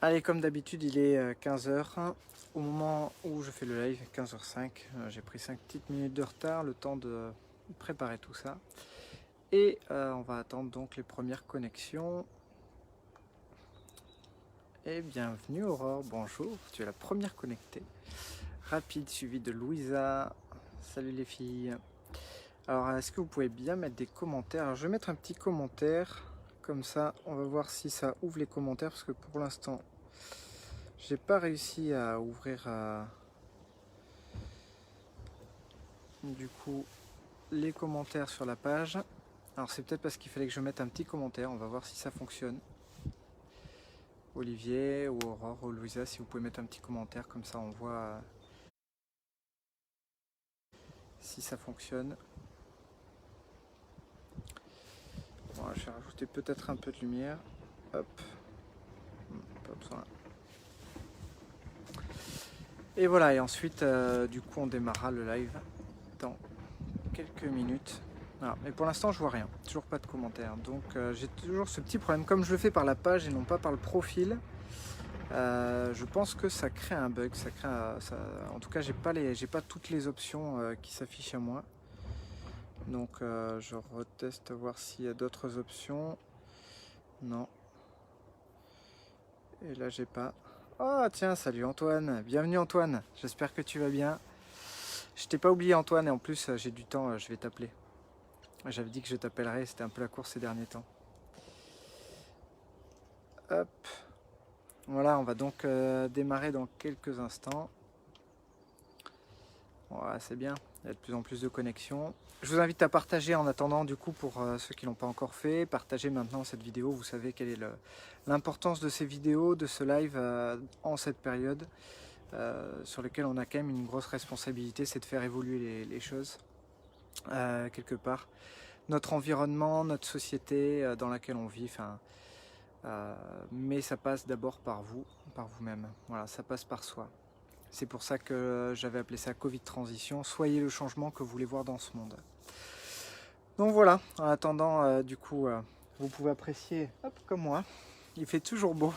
Allez, comme d'habitude, il est 15 h. Au moment où je fais le live, 15 h 05, j'ai pris 5 petites minutes de retard, le temps de préparer tout ça. Et on va attendre donc les premières connexions. Et bienvenue Aurore, bonjour, tu es la première connectée. Rapide, suivi de Louisa. Salut les filles. Alors, est-ce que vous pouvez bien mettre des commentaires? Alors, je vais mettre un petit commentaire, comme ça, on va voir si ça ouvre les commentaires, parce que pour l'instant, j'ai pas réussi à ouvrir du coup les commentaires sur la page. Alors c'est peut-être parce qu'il fallait que je mette un petit commentaire, on va voir si ça fonctionne. Olivier ou Aurore ou Louisa, si vous pouvez mettre un petit commentaire, comme ça on voit si ça fonctionne. Bon, je vais rajouter peut-être un peu de lumière. Hop. Pas besoin. Et voilà, et ensuite du coup on démarrera le live dans quelques minutes. Voilà. Mais pour l'instant je vois rien, toujours pas de commentaires. Donc j'ai toujours ce petit problème, comme je le fais par la page et non pas par le profil. Je pense que ça crée un bug, en tout cas j'ai pas toutes les options qui s'affichent à moi. Donc je reteste voir s'il y a d'autres options. Non. Et là j'ai pas. Oh tiens, salut Antoine, bienvenue Antoine, j'espère que tu vas bien. Je t'ai pas oublié Antoine, et en plus j'ai du temps, je vais t'appeler. J'avais dit que je t'appellerais, c'était un peu la course ces derniers temps. Hop. Voilà, on va donc démarrer dans quelques instants. Voilà, c'est bien, il y a de plus en plus de connexions. Je vous invite à partager en attendant, du coup, pour ceux qui ne l'ont pas encore fait. Partagez maintenant cette vidéo, vous savez quelle est l'importance de ces vidéos, de ce live en cette période, sur lequel on a quand même une grosse responsabilité, c'est de faire évoluer les choses, quelque part. Notre environnement, notre société dans laquelle on vit, mais ça passe d'abord par vous, par vous-même. Voilà, ça passe par soi. C'est pour ça que j'avais appelé ça Covid Transition. Soyez le changement que vous voulez voir dans ce monde. Donc voilà, en attendant, du coup, vous pouvez apprécier, hop, comme moi. Il fait toujours beau,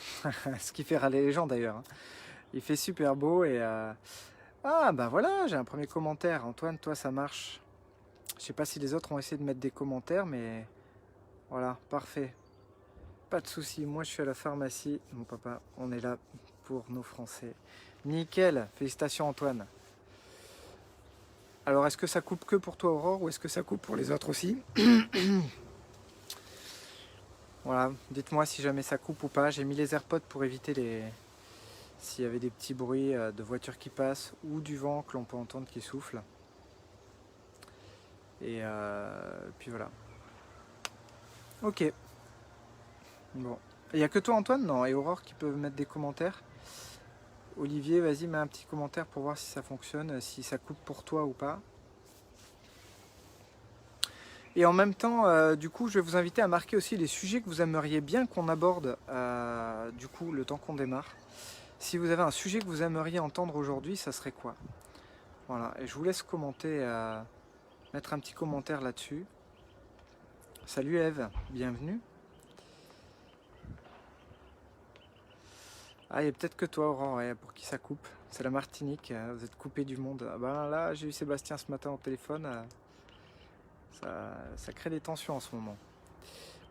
ce qui fait râler les gens d'ailleurs. Hein. Il fait super beau et... Ah bah voilà, j'ai un premier commentaire. Antoine, toi ça marche. Je sais pas si les autres ont essayé de mettre des commentaires, mais voilà, parfait. Pas de souci, moi je suis à la pharmacie. Mon papa, on est là pour nos Français. Nickel, félicitations Antoine. Alors est-ce que ça coupe que pour toi Aurore ou est-ce que ça coupe pour les autres aussi? Voilà, dites-moi si jamais ça coupe ou pas. J'ai mis les AirPods pour éviter s'il y avait des petits bruits de voitures qui passent ou du vent que l'on peut entendre qui souffle. Et puis voilà. Ok. Bon. Il n'y a que toi Antoine? Non, et Aurore qui peuvent mettre des commentaires. Olivier, vas-y, mets un petit commentaire pour voir si ça fonctionne, si ça coupe pour toi ou pas. Et en même temps, du coup, je vais vous inviter à marquer aussi les sujets que vous aimeriez bien qu'on aborde, du coup, le temps qu'on démarre. Si vous avez un sujet que vous aimeriez entendre aujourd'hui, ça serait quoi? Voilà, et je vous laisse commenter, mettre un petit commentaire là-dessus. Salut Eve, bienvenue. Ah, il y a peut-être que toi, Aurore, ouais, pour qui ça coupe. C'est la Martinique, vous êtes coupé du monde. Ah ben là, j'ai eu Sébastien ce matin au téléphone, ça crée des tensions en ce moment.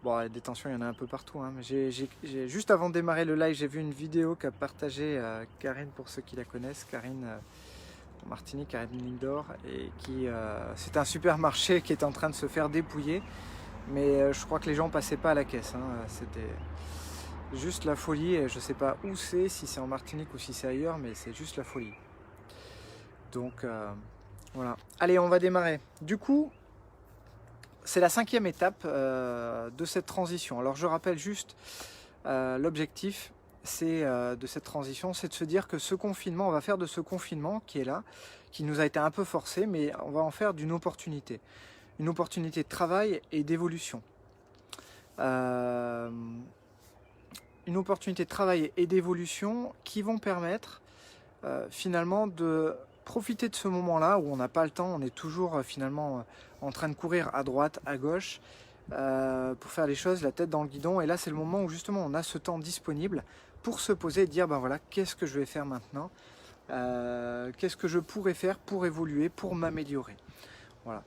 Bon, des tensions, il y en a un peu partout. Hein, mais juste avant de démarrer le live, j'ai vu une vidéo qu'a partagée Karine, pour ceux qui la connaissent. Karine en Martinique, Karine Lindor, et c'est un supermarché qui est en train de se faire dépouiller. Mais je crois que les gens passaient pas à la caisse. Hein, c'était juste la folie. Et je sais pas où c'est, si c'est en Martinique ou si c'est ailleurs, mais c'est juste la folie. Donc voilà. Allez, on va démarrer. Du coup, c'est la 5e étape de cette transition. Alors je rappelle juste l'objectif de cette transition, c'est de se dire que ce confinement, on va faire de ce confinement qui est là, qui nous a été un peu forcé, mais on va en faire d'une opportunité. Une opportunité de travail et d'évolution. Une opportunité de travail et d'évolution qui vont permettre finalement de profiter de ce moment-là où on n'a pas le temps, on est toujours finalement en train de courir à droite, à gauche, pour faire les choses, la tête dans le guidon. Et là, c'est le moment où justement on a ce temps disponible pour se poser et dire, ben voilà, qu'est-ce que je vais faire maintenant, qu'est-ce que je pourrais faire pour évoluer, pour m'améliorer. Voilà.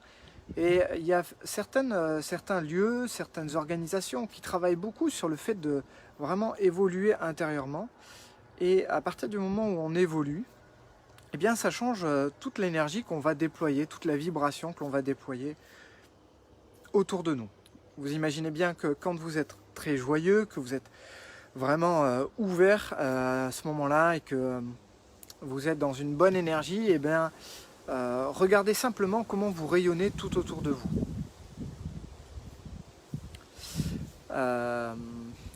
Et il y a certains lieux, certaines organisations qui travaillent beaucoup sur le fait de vraiment évoluer intérieurement. Et à partir du moment où on évolue, eh bien ça change toute l'énergie qu'on va déployer, toute la vibration que l'on va déployer autour de nous. Vous imaginez bien que quand vous êtes très joyeux, que vous êtes vraiment ouvert à ce moment-là et que vous êtes dans une bonne énergie, eh bien regardez simplement comment vous rayonnez tout autour de vous.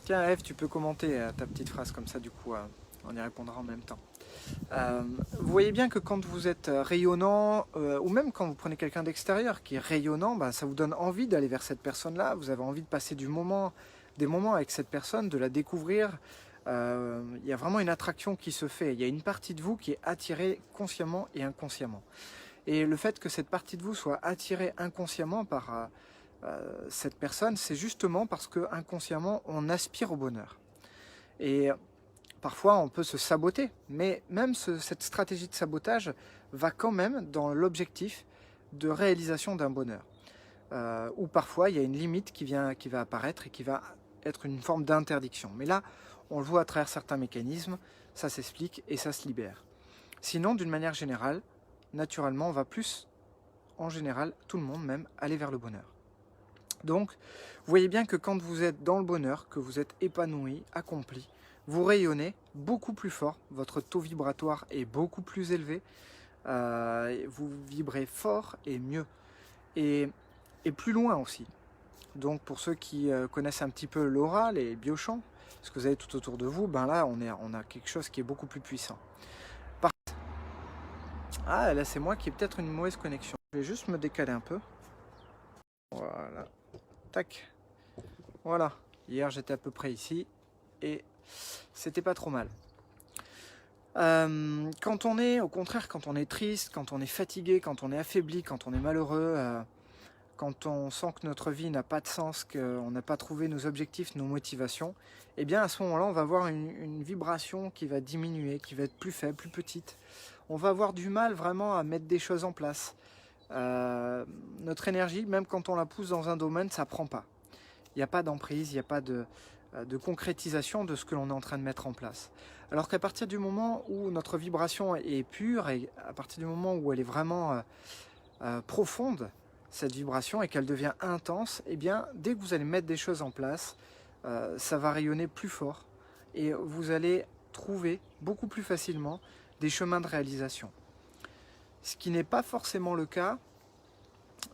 Tiens Eve, tu peux commenter ta petite phrase comme ça, du coup on y répondra en même temps. Vous voyez bien que quand vous êtes rayonnant, ou même quand vous prenez quelqu'un d'extérieur qui est rayonnant, ben, ça vous donne envie d'aller vers cette personne-là, vous avez envie de passer des moments avec cette personne, de la découvrir. Il y a vraiment une attraction qui se fait, il y a une partie de vous qui est attirée consciemment et inconsciemment. Et le fait que cette partie de vous soit attirée inconsciemment par cette personne, c'est justement parce que inconsciemment on aspire au bonheur. Et parfois on peut se saboter, mais même cette stratégie de sabotage va quand même dans l'objectif de réalisation d'un bonheur. Ou parfois il y a une limite qui va apparaître et qui va être une forme d'interdiction. Mais là, on le voit à travers certains mécanismes, ça s'explique et ça se libère. Sinon, d'une manière générale, naturellement, on va plus, en général, tout le monde même, aller vers le bonheur. Donc, vous voyez bien que quand vous êtes dans le bonheur, que vous êtes épanoui, accompli, vous rayonnez beaucoup plus fort, votre taux vibratoire est beaucoup plus élevé, vous vibrez fort et mieux, et plus loin aussi. Donc pour ceux qui connaissent un petit peu l'aura, les biochamps, ce que vous avez tout autour de vous, ben là on a quelque chose qui est beaucoup plus puissant. Ah là c'est moi qui ai peut-être une mauvaise connexion. Je vais juste me décaler un peu. Voilà. Tac. Voilà. Hier j'étais à peu près ici et c'était pas trop mal. Quand on est, au contraire, quand on est triste, quand on est fatigué, quand on est affaibli, quand on est malheureux, quand on sent que notre vie n'a pas de sens, qu'on n'a pas trouvé nos objectifs, nos motivations, eh bien à ce moment-là, on va avoir une vibration qui va diminuer, qui va être plus faible, plus petite. On va avoir du mal vraiment à mettre des choses en place. Notre énergie, même quand on la pousse dans un domaine, ça ne prend pas. Il n'y a pas d'emprise, il n'y a pas de concrétisation de ce que l'on est en train de mettre en place. Alors qu'à partir du moment où notre vibration est pure, et à partir du moment où elle est vraiment profonde, cette vibration, et qu'elle devient intense, eh bien, dès que vous allez mettre des choses en place, ça va rayonner plus fort et vous allez trouver beaucoup plus facilement des chemins de réalisation. Ce qui n'est pas forcément le cas,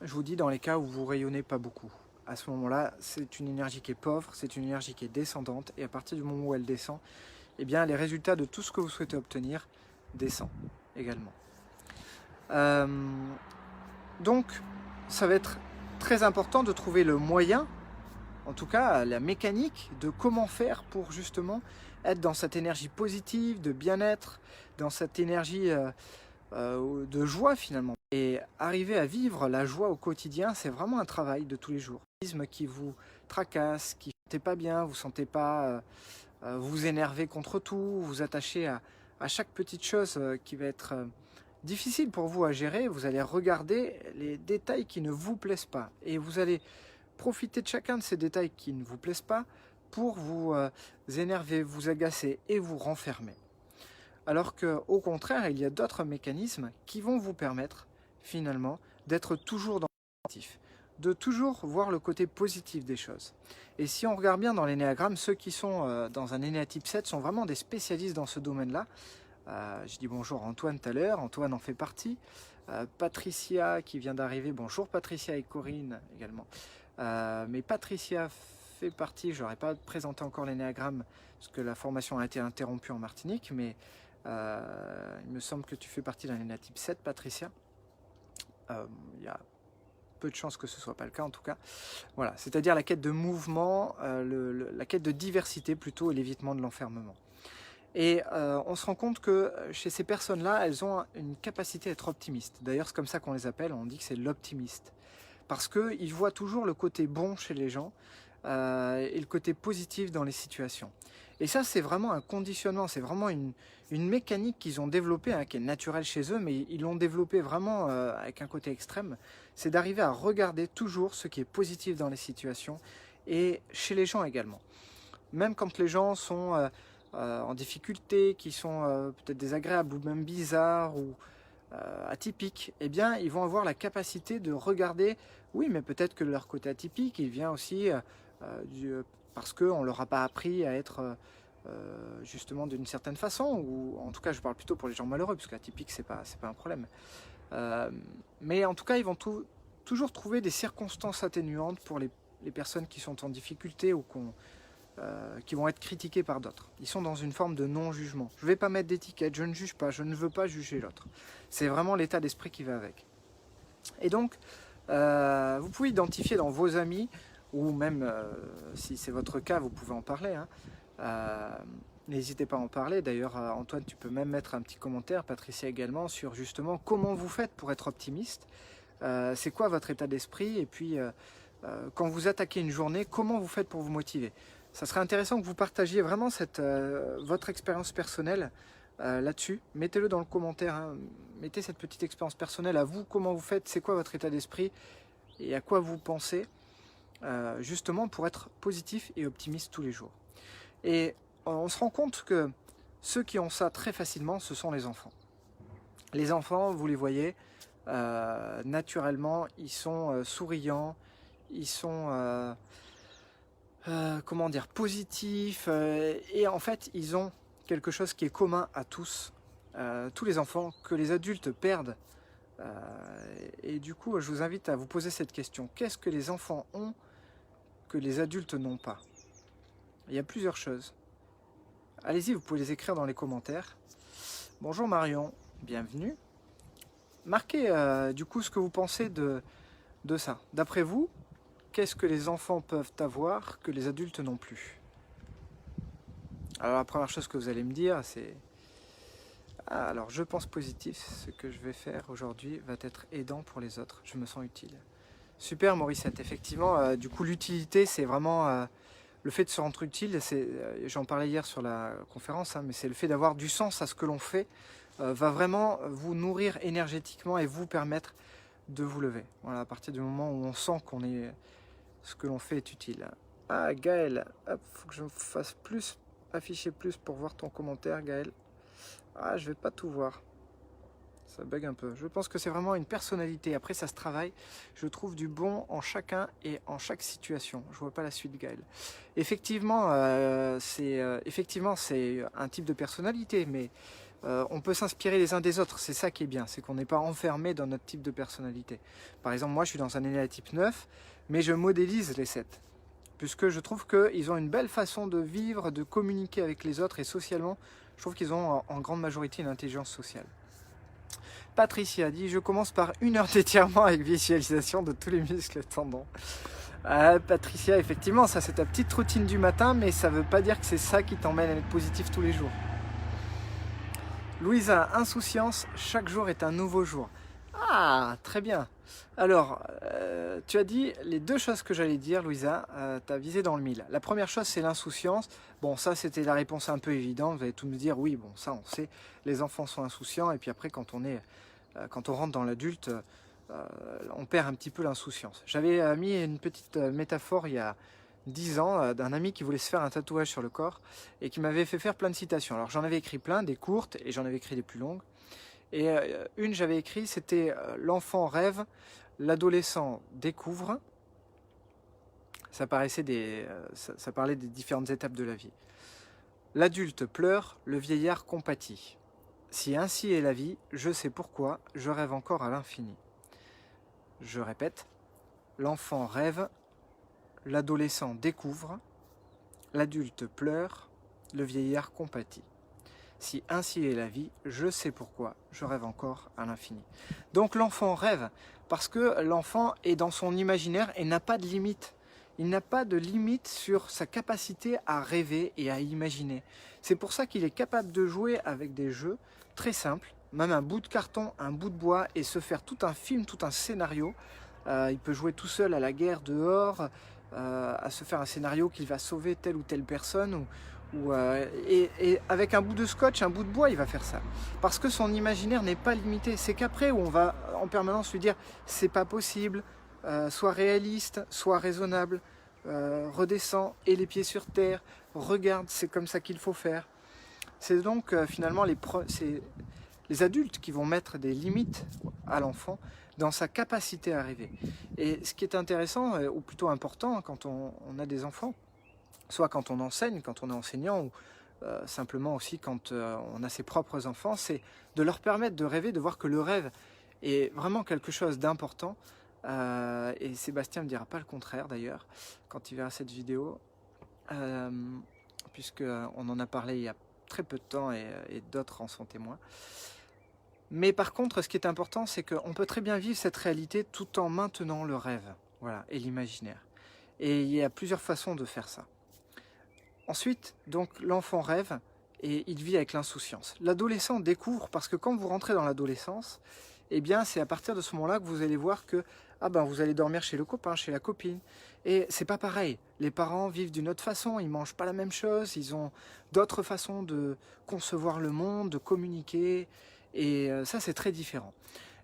je vous dis, dans les cas où vous rayonnez pas beaucoup. À ce moment-là, c'est une énergie qui est pauvre, c'est une énergie qui est descendante, et à partir du moment où elle descend, eh bien, les résultats de tout ce que vous souhaitez obtenir descendent également. Donc, ça va être très important de trouver le moyen, en tout cas la mécanique, de comment faire pour justement être dans cette énergie positive, de bien-être, dans cette énergie de joie finalement. Et arriver à vivre la joie au quotidien, c'est vraiment un travail de tous les jours. Qui vous tracasse, qui ne vous sentez pas bien, vous ne sentez pas vous énerver contre tout, vous attachez à chaque petite chose qui va être difficile pour vous à gérer. Vous allez regarder les détails qui ne vous plaisent pas et vous allez profiter de chacun de ces détails qui ne vous plaisent pas pour vous énerver, vous agacer et vous renfermer. Alors qu'au contraire, il y a d'autres mécanismes qui vont vous permettre finalement d'être toujours dans le positif, de toujours voir le côté positif des choses. Et si on regarde bien dans l'énéagramme, ceux qui sont dans un énéatype 7 sont vraiment des spécialistes dans ce domaine-là. Je dis bonjour à Antoine tout à l'heure, Antoine en fait partie. Patricia qui vient d'arriver, bonjour Patricia et Corinne également. Mais Patricia fait partie, je n'aurais pas présenté encore l'énéagramme parce que la formation a été interrompue en Martinique, mais il me semble que tu fais partie d'un énéatype 7, Patricia. Il y a peu de chances que ce ne soit pas le cas en tout cas. Voilà, c'est-à-dire la quête de mouvement, la quête de diversité plutôt et l'évitement de l'enfermement. Et on se rend compte que chez ces personnes-là, elles ont une capacité à être optimistes. D'ailleurs, c'est comme ça qu'on les appelle, on dit que c'est l'optimiste. Parce qu'ils voient toujours le côté bon chez les gens. et le côté positif dans les situations. Et ça, c'est vraiment un conditionnement, c'est vraiment une mécanique qu'ils ont développée, hein, qui est naturelle chez eux, mais ils l'ont développée vraiment avec un côté extrême. C'est d'arriver à regarder toujours ce qui est positif dans les situations et chez les gens également. Même quand les gens sont en difficulté, qui sont peut-être désagréables ou même bizarres ou atypiques, eh bien, ils vont avoir la capacité de regarder, oui, mais peut-être que leur côté atypique, il vient aussi parce qu'on ne leur a pas appris à être justement d'une certaine façon, ou en tout cas, je parle plutôt pour les gens malheureux, parce qu'atypique, c'est pas un problème. Mais en tout cas, ils vont toujours trouver des circonstances atténuantes pour les personnes qui sont en difficulté ou qui vont être critiquées par d'autres. Ils sont dans une forme de non-jugement. Je ne vais pas mettre d'étiquette, je ne juge pas, je ne veux pas juger l'autre. C'est vraiment l'état d'esprit qui va avec. Et donc, vous pouvez identifier dans vos amis, ou même si c'est votre cas, vous pouvez en parler. N'hésitez pas à en parler. D'ailleurs, Antoine, tu peux même mettre un petit commentaire, Patricia également, sur justement comment vous faites pour être optimiste. C'est quoi votre état d'esprit? Et puis, quand vous attaquez une journée, comment vous faites pour vous motiver? Ça serait intéressant que vous partagiez vraiment votre expérience personnelle là-dessus. Mettez-le dans le commentaire. Hein. Mettez cette petite expérience personnelle à vous. Comment vous faites? C'est quoi votre état d'esprit? Et à quoi vous pensez justement pour être positif et optimiste tous les jours. Et on se rend compte que ceux qui ont ça très facilement, ce sont les enfants. Les enfants, vous les voyez, naturellement, ils sont souriants, ils sont comment dire, positifs, et en fait, ils ont quelque chose qui est commun à tous les enfants, que les adultes perdent. Et du coup, je vous invite à vous poser cette question. Qu'est-ce que les enfants ont que les adultes n'ont pas? Il y a plusieurs choses. Allez-y, vous pouvez les écrire dans les commentaires. Bonjour Marion, bienvenue. Marquez du coup ce que vous pensez de ça. D'après vous, qu'est-ce que les enfants peuvent avoir que les adultes n'ont plus? Alors la première chose que vous allez me dire, c'est... Ah, alors je pense positif, ce que je vais faire aujourd'hui va être aidant pour les autres, je me sens utile. Super Mauricette, effectivement, du coup l'utilité c'est vraiment... le fait de se rendre utile, j'en parlais hier sur la conférence, hein, mais c'est le fait d'avoir du sens à ce que l'on fait, va vraiment vous nourrir énergétiquement et vous permettre de vous lever. Voilà, à partir du moment où on sent qu'on est, ce que l'on fait est utile. Ah Gaël, hop, faut que je me fasse plus, afficher plus pour voir ton commentaire Gaël. Ah, je vais pas tout voir. Ça bug un peu. Je pense que c'est vraiment une personnalité. Après, ça se travaille. Je trouve du bon en chacun et en chaque situation. Je vois pas la suite, Gaël. Effectivement, c'est un type de personnalité, mais on peut s'inspirer les uns des autres. C'est ça qui est bien. C'est qu'on n'est pas enfermé dans notre type de personnalité. Par exemple, moi, je suis dans un énéatype 9, mais je modélise les 7. Puisque je trouve qu'ils ont une belle façon de vivre, de communiquer avec les autres et socialement, je trouve qu'ils ont en grande majorité une intelligence sociale. Patricia dit, je commence par 1 heure d'étirement avec visualisation de tous les muscles et tendons. Patricia, effectivement, ça c'est ta petite routine du matin, mais ça ne veut pas dire que c'est ça qui t'emmène à être positif tous les jours. Louisa, insouciance, chaque jour est un nouveau jour. Ah, très bien. Alors, tu as dit les deux choses que j'allais dire, Louisa, tu as visé dans le mille. La première chose, c'est l'insouciance. Bon, ça, c'était la réponse un peu évidente. Vous allez tout me dire, oui, bon, ça, on sait, les enfants sont insouciants. Et puis après, quand on rentre dans l'adulte, on perd un petit peu l'insouciance. J'avais mis une petite métaphore il y a 10 ans d'un ami qui voulait se faire un tatouage sur le corps et qui m'avait fait faire plein de citations. Alors, j'en avais écrit plein, des courtes, et j'en avais écrit des plus longues. Et une, j'avais écrit, c'était l'enfant rêve, l'adolescent découvre. Ça parlait des différentes étapes de la vie. L'adulte pleure, le vieillard compatit. Si ainsi est la vie, je sais pourquoi, je rêve encore à l'infini. Je répète, l'enfant rêve, l'adolescent découvre, l'adulte pleure, le vieillard compatit. Si ainsi est la vie, je sais pourquoi, je rêve encore à l'infini. Donc l'enfant rêve, parce que l'enfant est dans son imaginaire et n'a pas de limite. Il n'a pas de limite sur sa capacité à rêver et à imaginer. C'est pour ça qu'il est capable de jouer avec des jeux très simples, même un bout de carton, un bout de bois, et se faire tout un film, tout un scénario. Il peut jouer tout seul à la guerre dehors, à se faire un scénario qu'il va sauver telle ou telle personne, et avec un bout de scotch, un bout de bois, il va faire ça. Parce que son imaginaire n'est pas limité. C'est qu'après, où on va en permanence lui dire c'est pas possible, sois réaliste, sois raisonnable, redescends et les pieds sur terre, regarde, c'est comme ça qu'il faut faire. C'est donc finalement les adultes qui vont mettre des limites à l'enfant dans sa capacité à rêver. Et ce qui est intéressant, ou plutôt important quand on a des enfants, soit quand on enseigne, quand on est enseignant, ou simplement aussi quand on a ses propres enfants, c'est de leur permettre de rêver, de voir que le rêve est vraiment quelque chose d'important. Et Sébastien ne me dira pas le contraire d'ailleurs, quand il verra cette vidéo, puisqu'on en a parlé il y a très peu de temps et d'autres en sont témoins. Mais par contre, ce qui est important, c'est qu'on peut très bien vivre cette réalité tout en maintenant le rêve, voilà, et l'imaginaire. Et il y a plusieurs façons de faire ça. Ensuite, donc, l'enfant rêve et il vit avec l'insouciance. L'adolescent découvre, parce que quand vous rentrez dans l'adolescence, eh bien, c'est à partir de ce moment-là que vous allez voir que vous allez dormir chez le copain, chez la copine. Et c'est pas pareil. Les parents vivent d'une autre façon, ils mangent pas la même chose, ils ont d'autres façons de concevoir le monde, de communiquer. Et ça, c'est très différent.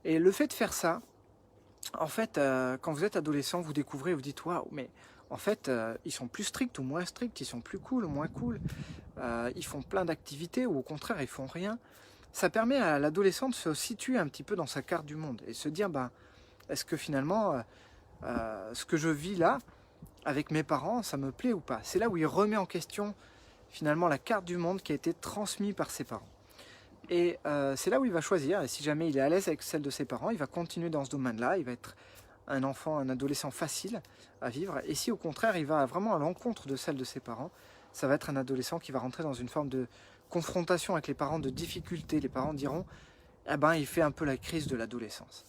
Et le fait de faire ça, en fait, quand vous êtes adolescent, vous découvrez, vous dites waouh, mais en fait, ils sont plus stricts ou moins stricts, ils sont plus cool ou moins cool, ils font plein d'activités ou au contraire, ils font rien. Ça permet à l'adolescent de se situer un petit peu dans sa carte du monde et se dire est-ce que finalement, ce que je vis là, avec mes parents, ça me plaît ou pas? C'est là où il remet en question finalement la carte du monde qui a été transmise par ses parents. Et c'est là où il va choisir, et si jamais il est à l'aise avec celle de ses parents, il va continuer dans ce domaine-là, il va être un enfant, un adolescent facile à vivre, et si au contraire il va vraiment à l'encontre de celle de ses parents, ça va être un adolescent qui va rentrer dans une forme de confrontation avec les parents, de difficulté. Les parents diront, il fait un peu la crise de l'adolescence.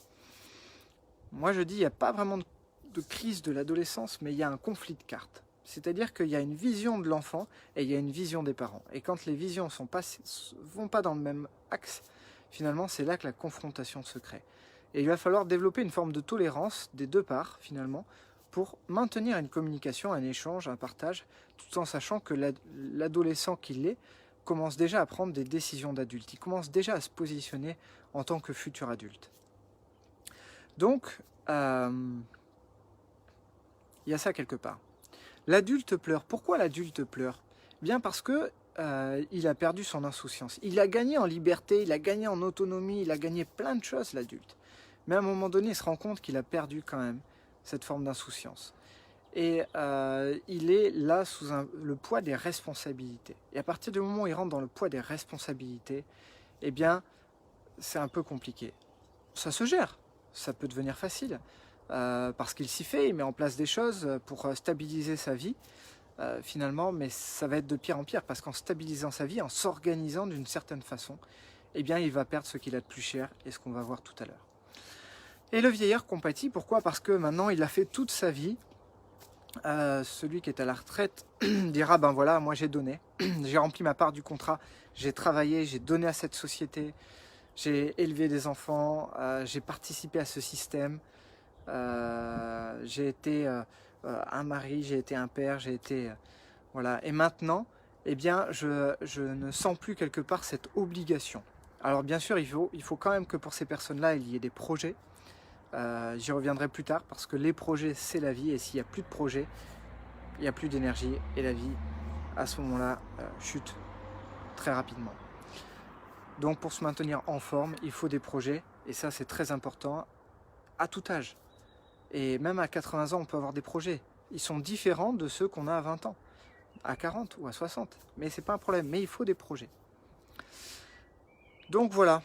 Moi je dis, il n'y a pas vraiment de crise de l'adolescence, mais il y a un conflit de cartes. C'est-à-dire qu'il y a une vision de l'enfant et il y a une vision des parents. Et quand les visions ne vont pas dans le même axe, finalement, c'est là que la confrontation se crée. Et il va falloir développer une forme de tolérance des deux parts, finalement, pour maintenir une communication, un échange, un partage, tout en sachant que l'adolescent qu'il est commence déjà à prendre des décisions d'adulte. Il commence déjà à se positionner en tant que futur adulte. Donc, il y a ça quelque part. L'adulte pleure. Pourquoi l'adulte pleure? Bien parce que il a perdu son insouciance. Il a gagné en liberté, il a gagné en autonomie, il a gagné plein de choses, l'adulte. Mais à un moment donné, il se rend compte qu'il a perdu quand même cette forme d'insouciance. Et il est là sous le poids des responsabilités. Et à partir du moment où il rentre dans le poids des responsabilités, eh bien, c'est un peu compliqué. Ça se gère, ça peut devenir facile. Parce qu'il s'y fait, il met en place des choses pour stabiliser sa vie, finalement, mais ça va être de pire en pire, parce qu'en stabilisant sa vie, en s'organisant d'une certaine façon, eh bien, il va perdre ce qu'il a de plus cher, et ce qu'on va voir tout à l'heure. Et le vieillard compatit, pourquoi? Parce que maintenant, il a fait toute sa vie. Celui qui est à la retraite dira, voilà, moi j'ai donné, j'ai rempli ma part du contrat, j'ai travaillé, j'ai donné à cette société, j'ai élevé des enfants, j'ai participé à ce système, j'ai été un mari, j'ai été un père, j'ai été... voilà. Et maintenant, eh bien, je ne sens plus quelque part cette obligation. Alors bien sûr, il faut quand même que pour ces personnes-là, il y ait des projets. J'y reviendrai plus tard, parce que les projets, c'est la vie, et s'il n'y a plus de projets, il n'y a plus d'énergie, et la vie, à ce moment-là, chute très rapidement. Donc pour se maintenir en forme, il faut des projets, et ça c'est très important, à tout âge. Et même à 80 ans, on peut avoir des projets. Ils sont différents de ceux qu'on a à 20 ans, à 40 ou à 60. Mais ce n'est pas un problème, mais il faut des projets. Donc voilà,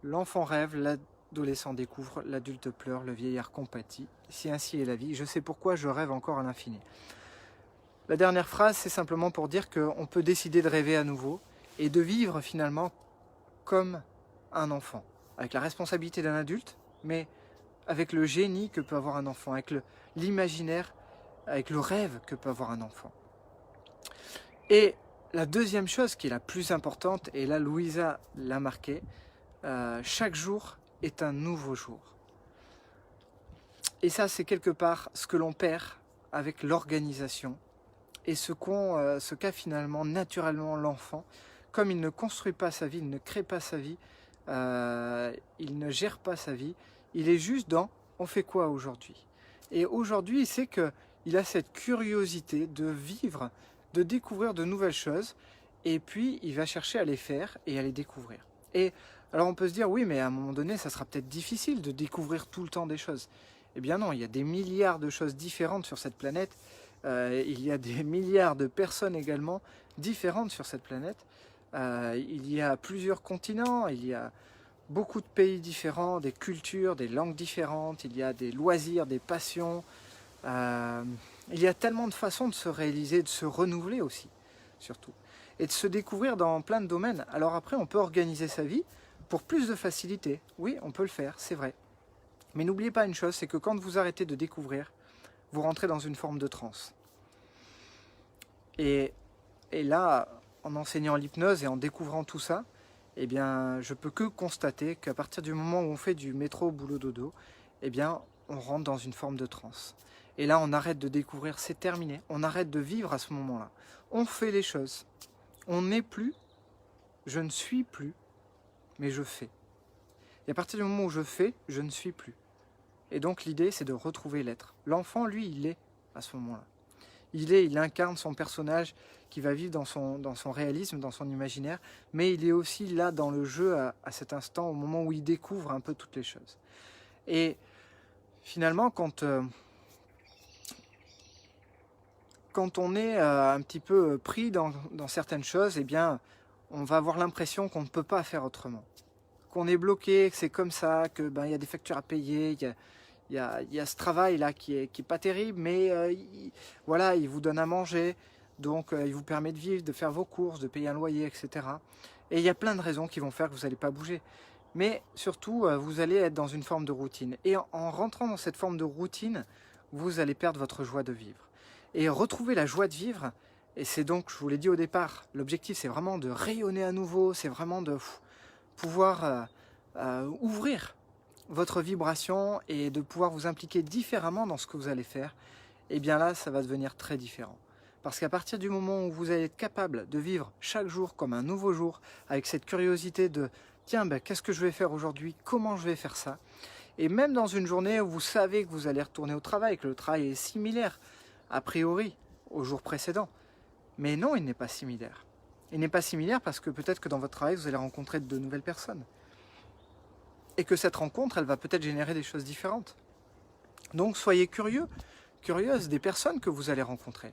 l'enfant rêve, l'adolescent découvre, l'adulte pleure, le vieillard compatit. Si ainsi est la vie, je sais pourquoi je rêve encore à l'infini. La dernière phrase, c'est simplement pour dire qu'on peut décider de rêver à nouveau et de vivre finalement comme un enfant, avec la responsabilité d'un adulte, mais avec le génie que peut avoir un enfant, avec l'imaginaire, avec le rêve que peut avoir un enfant. Et la deuxième chose qui est la plus importante, et là Louisa l'a marqué, chaque jour est un nouveau jour. Et ça, c'est quelque part ce que l'on perd avec l'organisation et ce qu'a finalement naturellement l'enfant. Comme il ne construit pas sa vie, il ne crée pas sa vie, il ne gère pas sa vie, il est juste dans on fait quoi aujourd'hui. Et aujourd'hui, il sait qu'il a cette curiosité de vivre, de découvrir de nouvelles choses, et puis il va chercher à les faire et à les découvrir. Et alors on peut se dire, oui, mais à un moment donné, ça sera peut-être difficile de découvrir tout le temps des choses. Eh bien non, il y a des milliards de choses différentes sur cette planète, il y a des milliards de personnes également différentes sur cette planète. Il y a plusieurs continents, il y a beaucoup de pays différents, des cultures, des langues différentes, il y a des loisirs, des passions. Il y a tellement de façons de se réaliser, de se renouveler aussi, surtout. Et de se découvrir dans plein de domaines. Alors après, on peut organiser sa vie pour plus de facilité. Oui, on peut le faire, c'est vrai. Mais n'oubliez pas une chose, c'est que quand vous arrêtez de découvrir, vous rentrez dans une forme de transe. Et là, en enseignant l'hypnose et en découvrant tout ça, eh bien, je peux que constater qu'à partir du moment où on fait du métro boulot dodo, eh bien, on rentre dans une forme de transe. Et là, on arrête de découvrir, c'est terminé. On arrête de vivre à ce moment-là. On fait les choses. On n'est plus, je ne suis plus, mais je fais. Et à partir du moment où je fais, je ne suis plus. Et donc l'idée, c'est de retrouver l'être. L'enfant, lui, il est à ce moment-là. Il incarne son personnage qui va vivre dans son réalisme, dans son imaginaire, mais il est aussi là dans le jeu à cet instant, au moment où il découvre un peu toutes les choses. Et finalement, quand on est un petit peu pris dans certaines choses, eh bien, on va avoir l'impression qu'on ne peut pas faire autrement. Qu'on est bloqué, que c'est comme ça, que y a des factures à payer, il y a ce travail-là qui est pas terrible, mais voilà, il vous donne à manger, donc il vous permet de vivre, de faire vos courses, de payer un loyer, etc. Et il y a plein de raisons qui vont faire que vous n'allez pas bouger. Mais surtout, vous allez être dans une forme de routine. Et en rentrant dans cette forme de routine, vous allez perdre votre joie de vivre. Et retrouver la joie de vivre, et c'est donc, je vous l'ai dit au départ, l'objectif c'est vraiment de rayonner à nouveau, c'est vraiment de pouvoir ouvrir votre vibration et de pouvoir vous impliquer différemment dans ce que vous allez faire, et bien là, ça va devenir très différent. Parce qu'à partir du moment où vous allez être capable de vivre chaque jour comme un nouveau jour, avec cette curiosité de « tiens, qu'est-ce que je vais faire aujourd'hui? Comment je vais faire ça ?» Et même dans une journée où vous savez que vous allez retourner au travail, que le travail est similaire, a priori, au jour précédent. Mais non, il n'est pas similaire. Il n'est pas similaire parce que peut-être que dans votre travail, vous allez rencontrer de nouvelles personnes. Et que cette rencontre, elle va peut-être générer des choses différentes. Donc soyez curieux, curieuse des personnes que vous allez rencontrer.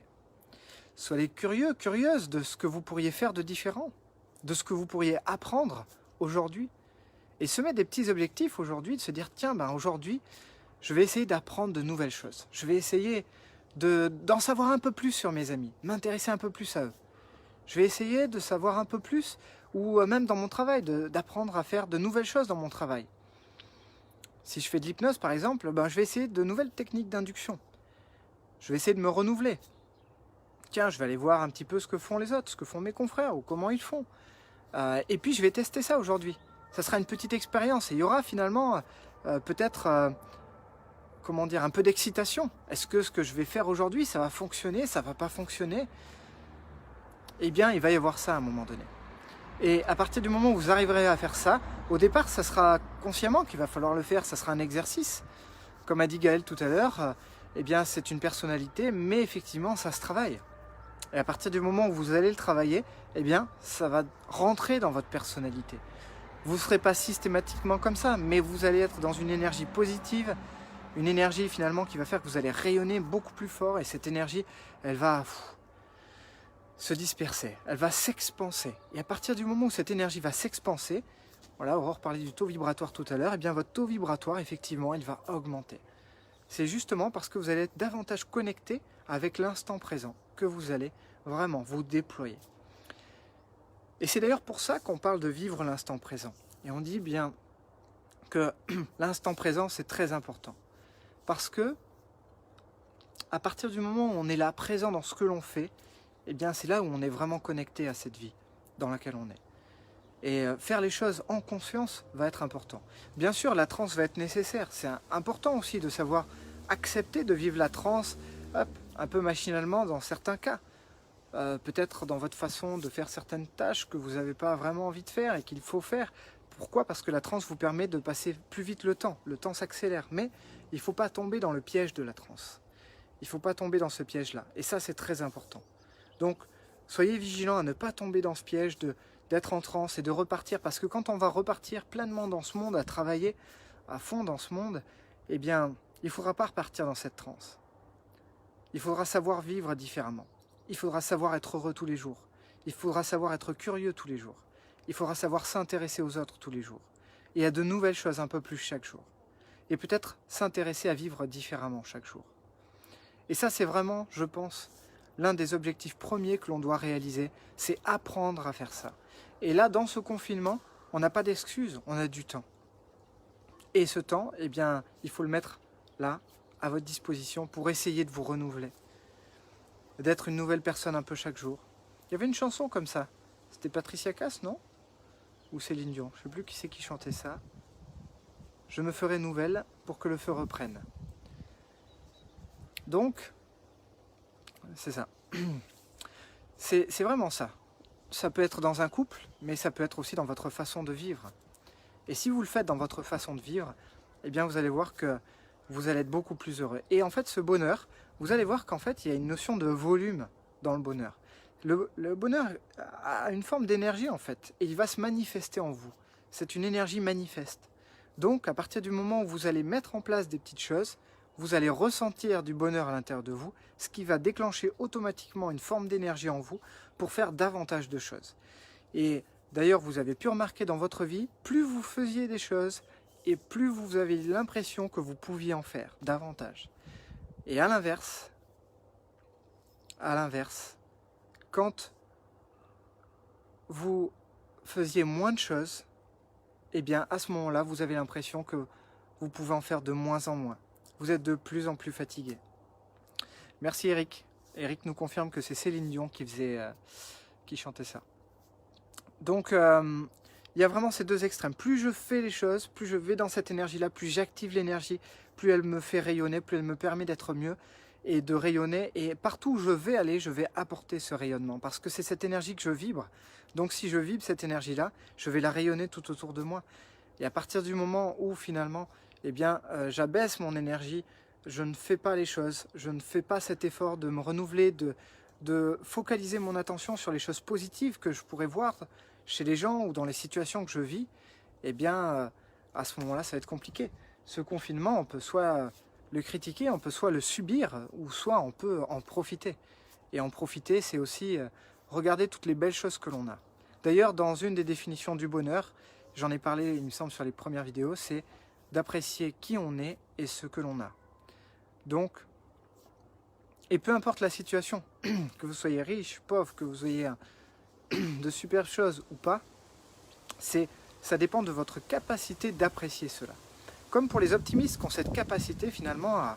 Soyez curieux, curieuse de ce que vous pourriez faire de différent, de ce que vous pourriez apprendre aujourd'hui. Et se mettre des petits objectifs aujourd'hui, de se dire, tiens, aujourd'hui, je vais essayer d'apprendre de nouvelles choses. Je vais essayer d'en savoir un peu plus sur mes amis, m'intéresser un peu plus à eux. Je vais essayer de savoir un peu plus, ou même dans mon travail, d'apprendre à faire de nouvelles choses dans mon travail. Si je fais de l'hypnose, par exemple, je vais essayer de nouvelles techniques d'induction. Je vais essayer de me renouveler. Tiens, je vais aller voir un petit peu ce que font les autres, ce que font mes confrères, ou comment ils font. Et puis, je vais tester ça aujourd'hui. Ça sera une petite expérience, et il y aura finalement peut-être... comment dire, un peu d'excitation. Est-ce que ce que je vais faire aujourd'hui, ça va fonctionner, ça va pas fonctionner? Eh bien, il va y avoir ça à un moment donné. Et à partir du moment où vous arriverez à faire ça, au départ, ça sera consciemment qu'il va falloir le faire, ça sera un exercice. Comme a dit Gaël tout à l'heure, eh bien, c'est une personnalité, mais effectivement, ça se travaille. Et à partir du moment où vous allez le travailler, eh bien, ça va rentrer dans votre personnalité. Vous ne serez pas systématiquement comme ça, mais vous allez être dans une énergie positive, une énergie finalement qui va faire que vous allez rayonner beaucoup plus fort, et cette énergie, elle va se disperser, elle va s'expanser. Et à partir du moment où cette énergie va s'expanser, voilà, Aurore parlait du taux vibratoire tout à l'heure, et bien votre taux vibratoire, effectivement, il va augmenter. C'est justement parce que vous allez être davantage connecté avec l'instant présent que vous allez vraiment vous déployer. Et c'est d'ailleurs pour ça qu'on parle de vivre l'instant présent. Et on dit bien que l'instant présent, c'est très important. Parce que, à partir du moment où on est là, présent dans ce que l'on fait, eh bien c'est là où on est vraiment connecté à cette vie dans laquelle on est. Et faire les choses en conscience va être important. Bien sûr, la transe va être nécessaire. C'est important aussi de savoir accepter de vivre la transe, hop, un peu machinalement dans certains cas. Peut-être dans votre façon de faire certaines tâches que vous n'avez pas vraiment envie de faire et qu'il faut faire. Pourquoi? Parce que la transe vous permet de passer plus vite le temps s'accélère, mais il ne faut pas tomber dans le piège de la transe. Il ne faut pas tomber dans ce piège-là, et ça c'est très important. Donc soyez vigilants à ne pas tomber dans ce piège d'être en transe et de repartir, parce que quand on va repartir pleinement dans ce monde, à travailler à fond dans ce monde, eh bien il ne faudra pas repartir dans cette transe. Il faudra savoir vivre différemment. Il faudra savoir être heureux tous les jours. Il faudra savoir être curieux tous les jours. Il faudra savoir s'intéresser aux autres tous les jours. Et à de nouvelles choses un peu plus chaque jour. Et peut-être s'intéresser à vivre différemment chaque jour. Et ça, c'est vraiment, je pense, l'un des objectifs premiers que l'on doit réaliser. C'est apprendre à faire ça. Et là, dans ce confinement, on n'a pas d'excuses, on a du temps. Et ce temps, eh bien, il faut le mettre là, à votre disposition, pour essayer de vous renouveler. D'être une nouvelle personne un peu chaque jour. Il y avait une chanson comme ça. C'était Patricia Cass, non? Ou Céline Dion. Je ne sais plus qui c'est qui chantait ça. Je me ferai nouvelle pour que le feu reprenne. Donc, c'est ça. C'est vraiment ça. Ça peut être dans un couple, mais ça peut être aussi dans votre façon de vivre. Et si vous le faites dans votre façon de vivre, eh bien vous allez voir que vous allez être beaucoup plus heureux. Et en fait, ce bonheur, vous allez voir qu'en fait, il y a une notion de volume dans le bonheur. Le bonheur a une forme d'énergie, en fait, et il va se manifester en vous. C'est une énergie manifeste. Donc, à partir du moment où vous allez mettre en place des petites choses, vous allez ressentir du bonheur à l'intérieur de vous, ce qui va déclencher automatiquement une forme d'énergie en vous pour faire davantage de choses. Et d'ailleurs, vous avez pu remarquer dans votre vie, plus vous faisiez des choses, et plus vous avez l'impression que vous pouviez en faire davantage. Et à l'inverse, quand vous faisiez moins de choses, eh bien à ce moment-là, vous avez l'impression que vous pouvez en faire de moins en moins. Vous êtes de plus en plus fatigué. Merci Eric. Eric nous confirme que c'est Céline Dion qui chantait ça. Donc, il y a vraiment ces deux extrêmes. Plus je fais les choses, plus je vais dans cette énergie-là, plus j'active l'énergie, plus elle me fait rayonner, plus elle me permet d'être mieux et de rayonner. Et partout où je vais aller, je vais apporter ce rayonnement parce que c'est cette énergie que je vibre. Donc si je vibre cette énergie-là, je vais la rayonner tout autour de moi. Et à partir du moment où finalement, eh bien, j'abaisse mon énergie, je ne fais pas les choses, je ne fais pas cet effort de me renouveler, de focaliser mon attention sur les choses positives que je pourrais voir chez les gens ou dans les situations que je vis, eh bien, à ce moment-là, ça va être compliqué. Ce confinement, on peut soit le critiquer, on peut soit le subir, ou soit on peut en profiter. Et en profiter, c'est aussi regarder toutes les belles choses que l'on a. D'ailleurs, dans une des définitions du bonheur, j'en ai parlé, il me semble, sur les premières vidéos, c'est d'apprécier qui on est et ce que l'on a. Donc, et peu importe la situation, que vous soyez riche, pauvre, que vous ayez de super choses ou pas, ça dépend de votre capacité d'apprécier cela. Comme pour les optimistes qui ont cette capacité finalement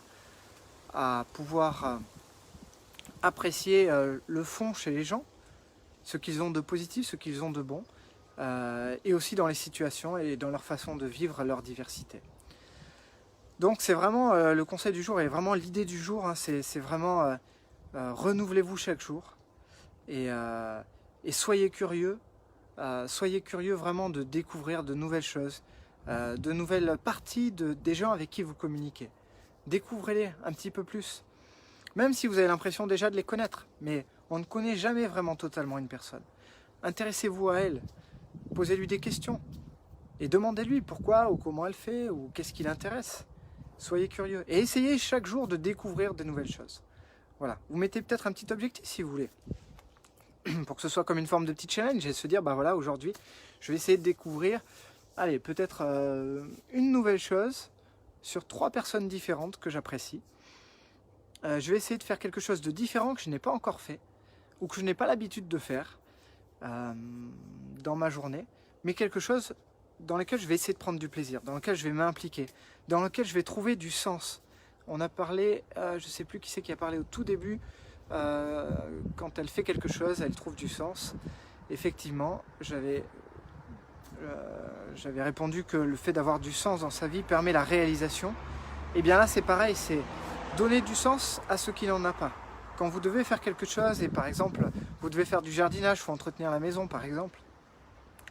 à pouvoir apprécier le fond chez les gens, ce qu'ils ont de positif, ce qu'ils ont de bon, et aussi dans les situations et dans leur façon de vivre leur diversité. Donc c'est vraiment le conseil du jour et vraiment l'idée du jour, hein, c'est vraiment renouvelez-vous chaque jour et soyez curieux vraiment de découvrir de nouvelles choses, de nouvelles parties des gens avec qui vous communiquez. Découvrez-les un petit peu plus, même si vous avez l'impression déjà de les connaître, mais on ne connaît jamais vraiment totalement une personne. Intéressez-vous à elle, posez-lui des questions et demandez-lui pourquoi ou comment elle fait ou qu'est-ce qui l'intéresse. Soyez curieux et essayez chaque jour de découvrir de nouvelles choses. Voilà, vous mettez peut-être un petit objectif si vous voulez, pour que ce soit comme une forme de petit challenge et se dire, bah voilà, aujourd'hui, je vais essayer de découvrir, allez, peut-être une nouvelle chose sur 3 personnes différentes que j'apprécie. Je vais essayer de faire quelque chose de différent que je n'ai pas encore fait ou que je n'ai pas l'habitude de faire dans ma journée, mais quelque chose dans lequel je vais essayer de prendre du plaisir, dans lequel je vais m'impliquer, dans lequel je vais trouver du sens. On a parlé, je ne sais plus qui c'est qui a parlé au tout début, quand elle fait quelque chose, elle trouve du sens. Effectivement, j'avais répondu que le fait d'avoir du sens dans sa vie permet la réalisation. Et bien là, c'est pareil, c'est donner du sens à ce qui n'en a pas. quand vous devez faire quelque chose, et par exemple, vous devez faire du jardinage, il faut entretenir la maison par exemple.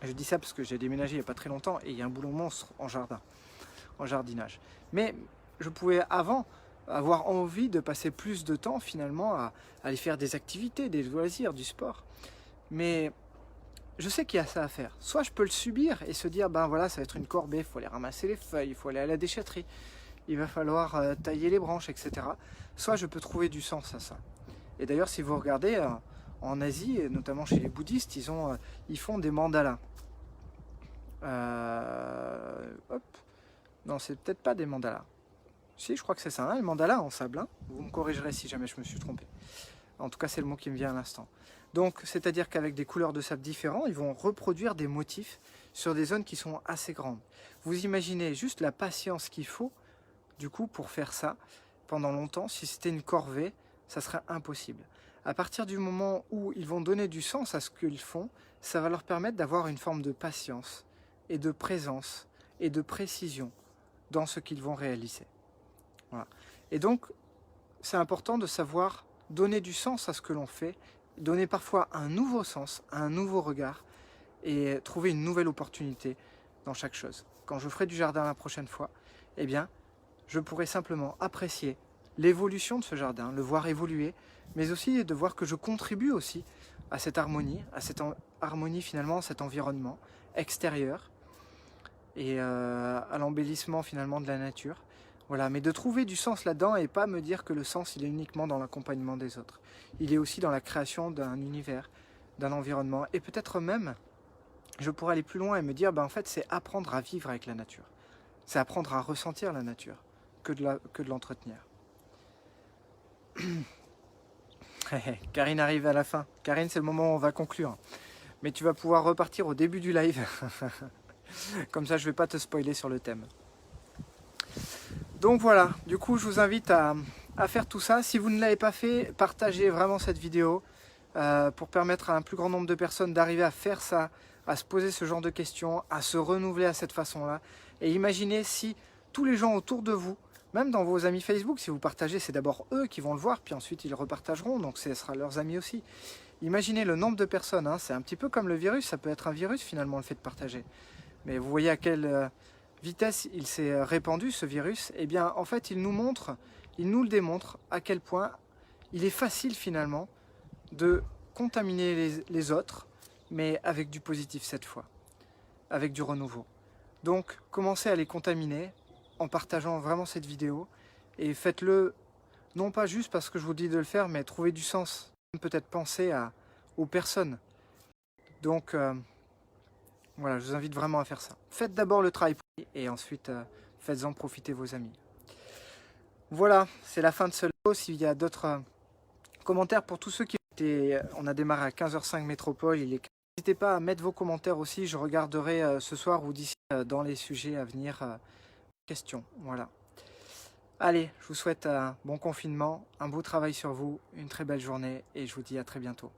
Je dis ça parce que j'ai déménagé il n'y a pas très longtemps et il y a un boulot monstre en jardinage. Mais je pouvais avant avoir envie de passer plus de temps finalement à aller faire des activités, des loisirs, du sport. Mais je sais qu'il y a ça à faire. Soit je peux le subir et se dire, ben voilà, ça va être une corvée, il faut aller ramasser les feuilles, il faut aller à la déchetterie, il va falloir tailler les branches, etc. Soit je peux trouver du sens à ça. Et d'ailleurs, si vous regardez en Asie, et notamment chez les bouddhistes, ils font des mandalas. Hop. Non, c'est peut-être pas des mandalas. Si, je crois que c'est ça, hein, les mandalas en sable. Hein. Vous me corrigerez si jamais je me suis trompé. En tout cas, c'est le mot qui me vient à l'instant. Donc, c'est-à-dire qu'avec des couleurs de sable différents, ils vont reproduire des motifs sur des zones qui sont assez grandes. Vous imaginez juste la patience qu'il faut, du coup, pour faire ça pendant longtemps. Si c'était une corvée, ça serait impossible. À partir du moment où ils vont donner du sens à ce qu'ils font, ça va leur permettre d'avoir une forme de patience et de présence et de précision dans ce qu'ils vont réaliser. Voilà. Et donc, c'est important de savoir donner du sens à ce que l'on fait, donner parfois un nouveau sens, un nouveau regard, et trouver une nouvelle opportunité dans chaque chose. Quand je ferai du jardin la prochaine fois, eh bien, je pourrai simplement apprécier l'évolution de ce jardin, le voir évoluer, mais aussi de voir que je contribue aussi à cette harmonie finalement, à cet environnement extérieur, et à l'embellissement finalement de la nature. Voilà, mais de trouver du sens là-dedans et pas me dire que le sens il est uniquement dans l'accompagnement des autres. Il est aussi dans la création d'un univers, d'un environnement, et peut-être même, je pourrais aller plus loin et me dire, ben en fait c'est apprendre à vivre avec la nature. C'est apprendre à ressentir la nature que de l'entretenir. Karine arrive à la fin. Karine, c'est le moment où on va conclure. Mais tu vas pouvoir repartir au début du live. Comme ça, je ne vais pas te spoiler sur le thème. Donc voilà, du coup, je vous invite à faire tout ça. Si vous ne l'avez pas fait, partagez vraiment cette vidéo pour permettre à un plus grand nombre de personnes d'arriver à faire ça, à se poser ce genre de questions, à se renouveler à cette façon-là. Et imaginez si tous les gens autour de vous, même dans vos amis Facebook, si vous partagez, c'est d'abord eux qui vont le voir, puis ensuite ils repartageront, donc ce sera leurs amis aussi. Imaginez le nombre de personnes, hein, c'est un petit peu comme le virus, ça peut être un virus finalement le fait de partager. Mais vous voyez à quelle vitesse il s'est répandu ce virus. Eh bien en fait il nous le démontre à quel point il est facile finalement de contaminer les autres, mais avec du positif cette fois, avec du renouveau. Donc commencez à les contaminer en partageant vraiment cette vidéo et faites-le non pas juste parce que je vous dis de le faire, mais trouvez du sens, peut-être penser aux personnes. Donc voilà, je vous invite vraiment à faire ça. Faites d'abord le travail et ensuite faites-en profiter vos amis. Voilà, c'est la fin de ce live. S'il y a d'autres commentaires pour tous ceux qui étaient... On a démarré à 15h05 métropole, n'hésitez pas à mettre vos commentaires aussi, je regarderai ce soir ou d'ici dans les sujets à venir questions. Voilà. Allez, je vous souhaite un bon confinement, un beau travail sur vous, une très belle journée et je vous dis à très bientôt.